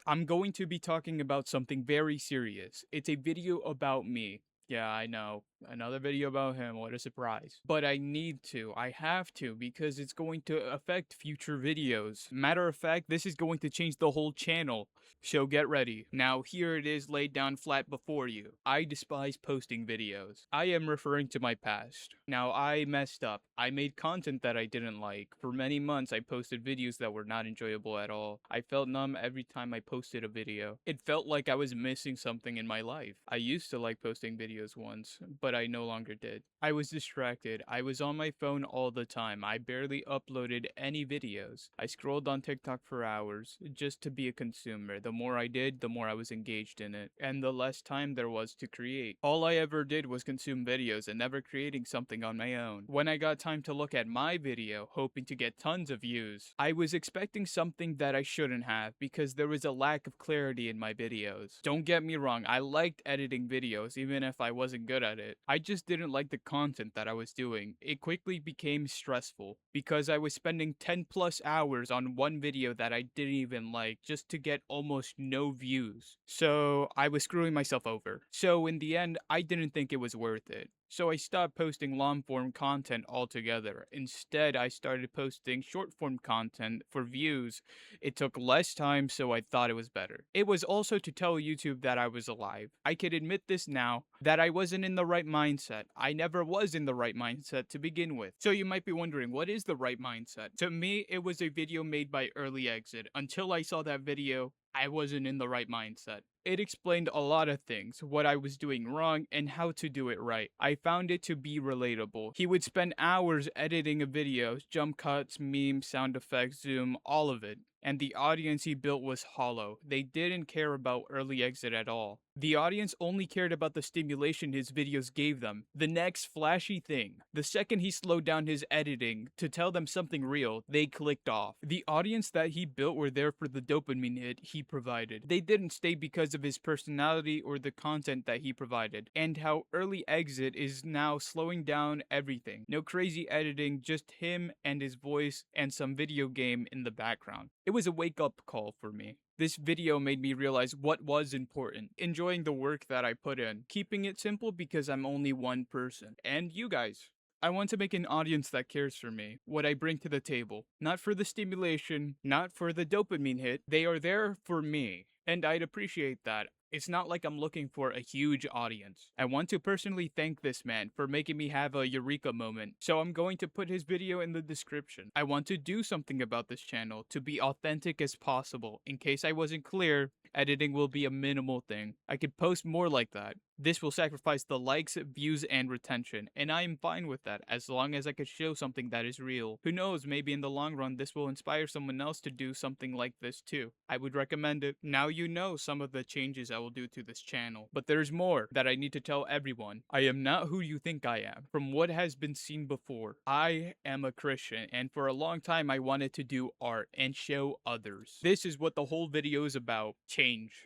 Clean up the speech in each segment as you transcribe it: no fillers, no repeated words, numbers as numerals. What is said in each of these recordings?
I'm going to be talking about something very serious. It's a video about me. Yeah, I know. Another video about him. What a surprise. But I need to. I have to because it's going to affect future videos. Matter of fact, this is going to change the whole channel. So get ready. Now, here it is laid down flat before you. I despise posting videos. I am referring to my past. Now, I messed up. I made content that I didn't like. For many months, I posted videos that were not enjoyable at all. I felt numb every time I posted a video. It felt like I was missing something in my life. I used to like posting videos once, but I no longer did. I was distracted. I was on my phone all the time. I barely uploaded any videos. I scrolled on TikTok for hours just to be a consumer. The more I did, the more I was engaged in it, and the less time there was to create. All I ever did was consume videos and never creating something on my own. When I got time to look at my video, hoping to get tons of views, I was expecting something that I shouldn't have because there was a lack of clarity in my videos. Don't get me wrong, I liked editing videos even if I wasn't good at it. I just didn't like the content that I was doing. It quickly became stressful because I was spending 10 plus hours on one video that I didn't even like just to get almost no views. So I was screwing myself over. So in the end, I didn't think it was worth it. So I stopped posting long form content altogether. Instead, I started posting short form content for views. It took less time, so I thought it was better. It was also to tell YouTube that I was alive. I could admit this now, that I wasn't in the right mindset. I never was in the right mindset to begin with. So you might be wondering, what is the right mindset? To me, it was a video made by Early Exit. Until I saw that video, I wasn't in the right mindset. It explained a lot of things, what I was doing wrong, and how to do it right. I found it to be relatable. He would spend hours editing a video, jump cuts, memes, sound effects, zoom, all of it. And the audience he built was hollow. They didn't care about Early Exit at all. The audience only cared about the stimulation his videos gave them, the next flashy thing. The second he slowed down his editing to tell them something real, they clicked off. The audience that he built were there for the dopamine hit he provided. They didn't stay because of his personality or the content that he provided. And how Early Exit is now slowing down everything. No crazy editing, just him and his voice and some video game in the background. It was a wake up call for me. This video made me realize what was important, enjoying the work that I put in, keeping it simple because I'm only one person, and you guys. I want to make an audience that cares for me, what I bring to the table. Not for the stimulation, not for the dopamine hit, they are there for me, and I'd appreciate that. It's not like I'm looking for a huge audience. I want to personally thank this man for making me have a eureka moment, so I'm going to put his video in the description. I want to do something about this channel to be authentic as possible. In case I wasn't clear, editing will be a minimal thing. I could post more like that. This will sacrifice the likes, views, and retention, and I am fine with that as long as I could show something that is real. Who knows, maybe in the long run this will inspire someone else to do something like this too. I would recommend it. Now you know some of the changes I will do to this channel, but there's more that I need to tell everyone. I am not who you think I am. From what has been seen before, I am a Christian, and for a long time I wanted to do art and show others. This is what the whole video is about.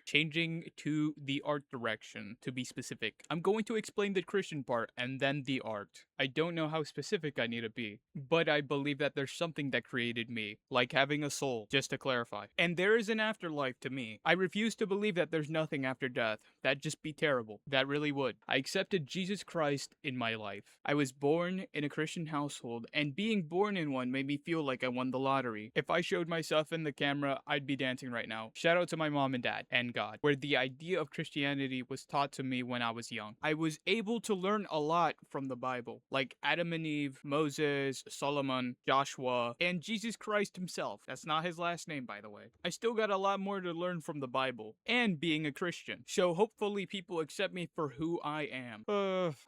Changing to the art direction, to be specific. I'm going to explain the Christian part and then the art. I don't know how specific I need to be, but I believe that there's something that created me, like having a soul, just to clarify. And there is an afterlife to me. I refuse to believe that there's nothing after death. That'd just be terrible. That really would. I accepted Jesus Christ in my life. I was born in a Christian household, and being born in one made me feel like I won the lottery. If I showed myself in the camera, I'd be dancing right now. Shout out to my mom and dad, and God, where the idea of Christianity was taught to me when I was young. I was able to learn a lot from the Bible, like Adam and Eve, Moses, Solomon, Joshua, and Jesus Christ himself. That's not his last name, by the way. I still got a lot more to learn from the Bible, and being a Christian. So hopefully people accept me for who I am.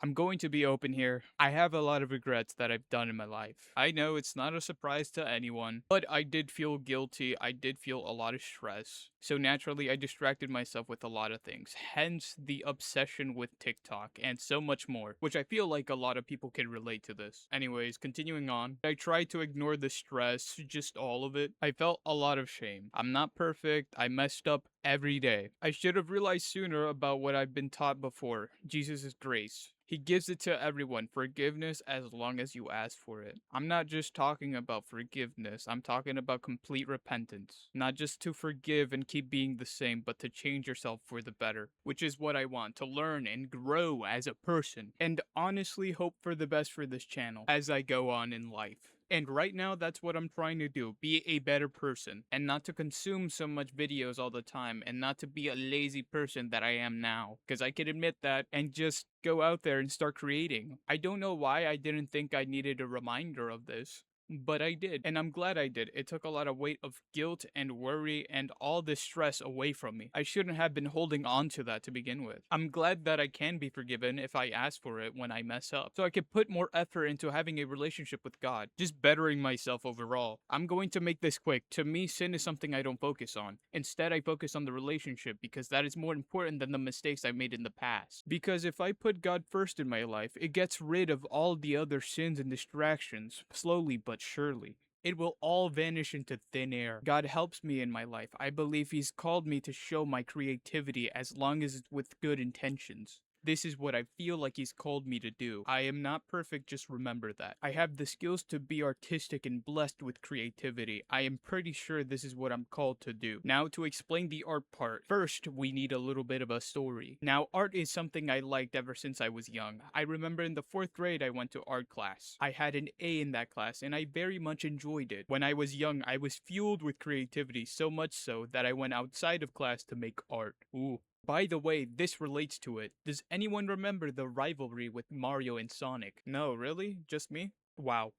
I'm going to be open here. I have a lot of regrets that I've done in my life. I know it's not a surprise to anyone, but I did feel guilty. I did feel a lot of stress. So naturally, I distracted myself with a lot of things. Hence the obsession with TikTok and so much more, which I feel like a lot of people can relate to this. Anyways, continuing on, I tried to ignore the stress, just all of it. I felt a lot of shame. I'm not perfect. I messed up every day. I should have realized sooner about what I've been taught before. Jesus' grace. He gives it to everyone, forgiveness as long as you ask for it. I'm not just talking about forgiveness, I'm talking about complete repentance. Not just to forgive and keep being the same, but to change yourself for the better, which is what I want, to learn and grow as a person, and honestly hope for the best for this channel as I go on in life. And right now, that's what I'm trying to do, be a better person, and not to consume so much videos all the time, and not to be a lazy person that I am now. Because I can admit that, and just go out there and start creating. I don't know why I didn't think I needed a reminder of this. But I did, and I'm glad I did. It took a lot of weight of guilt and worry and all this stress away from me. I shouldn't have been holding on to that to begin with. I'm glad that I can be forgiven if I ask for it when I mess up, so I can put more effort into having a relationship with God, just bettering myself overall. I'm going to make this quick. To me, sin is something I don't focus on. Instead, I focus on the relationship because that is more important than the mistakes I made in the past. Because if I put God first in my life, it gets rid of all the other sins and distractions, slowly but surely. It will all vanish into thin air. God helps me in my life. I believe He's called me to show my creativity as long as it's with good intentions. This is what I feel like He's called me to do. I am not perfect, just remember that. I have the skills to be artistic and blessed with creativity. I am pretty sure this is what I'm called to do. Now, to explain the art part, first, we need a little bit of a story. Now, art is something I liked ever since I was young. I remember in the 4th grade, I went to art class. I had an A in that class, and I very much enjoyed it. When I was young, I was fueled with creativity, so much so that I went outside of class to make art. Ooh. By the way, this relates to it. Does anyone remember the rivalry with Mario and Sonic? No, really? Just me? Wow.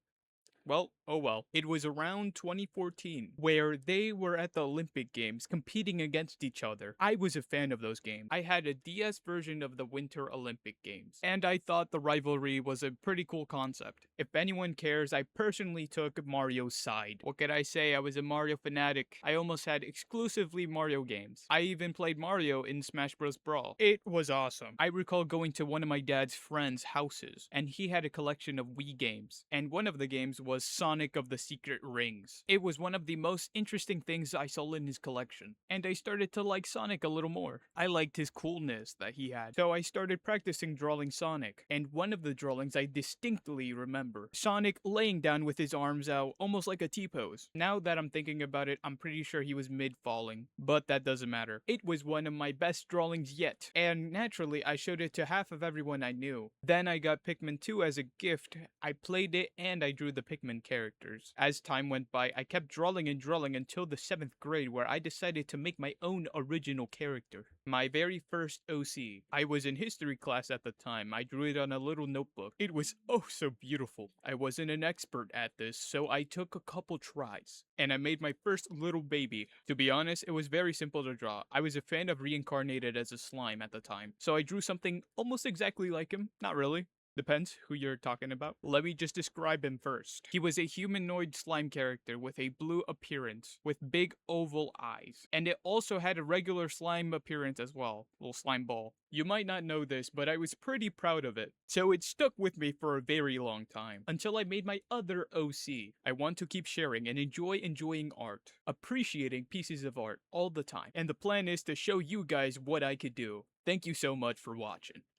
Well, oh well. It was around 2014 where they were at the Olympic Games competing against each other. I was a fan of those games. I had a DS version of the Winter Olympic Games, and I thought the rivalry was a pretty cool concept. If anyone cares, I personally took Mario's side. What could I say? I was a Mario fanatic. I almost had exclusively Mario games. I even played Mario in Smash Bros. Brawl. It was awesome. I recall going to one of my dad's friends' houses, and he had a collection of Wii games, and one of the games was Sonic of the Secret Rings. It was one of the most interesting things I saw in his collection, and I started to like Sonic a little more. I liked his coolness that he had, so I started practicing drawing Sonic, and one of the drawings I distinctly remember. Sonic laying down with his arms out, almost like a T-pose. Now that I'm thinking about it, I'm pretty sure he was mid-falling, but that doesn't matter. It was one of my best drawings yet, and naturally I showed it to half of everyone I knew. Then I got Pikmin 2 as a gift. I played it and I drew the Pikmin characters. As time went by, I kept drawing and drawing until the 7th grade where I decided to make my own original character. My very first OC. I was in history class at the time. I drew it on a little notebook. It was oh so beautiful. I wasn't an expert at this, so I took a couple tries. And I made my first little baby. To be honest, it was very simple to draw. I was a fan of Reincarnated as a slime at the time, so I drew something almost exactly like him. Not really. Depends who you're talking about. Let me just describe him first. He was a humanoid slime character with a blue appearance, with big oval eyes. And it also had a regular slime appearance as well, little slime ball. You might not know this, but I was pretty proud of it. So it stuck with me for a very long time, until I made my other OC. I want to keep sharing and enjoying art, appreciating pieces of art all the time. And the plan is to show you guys what I could do. Thank you so much for watching.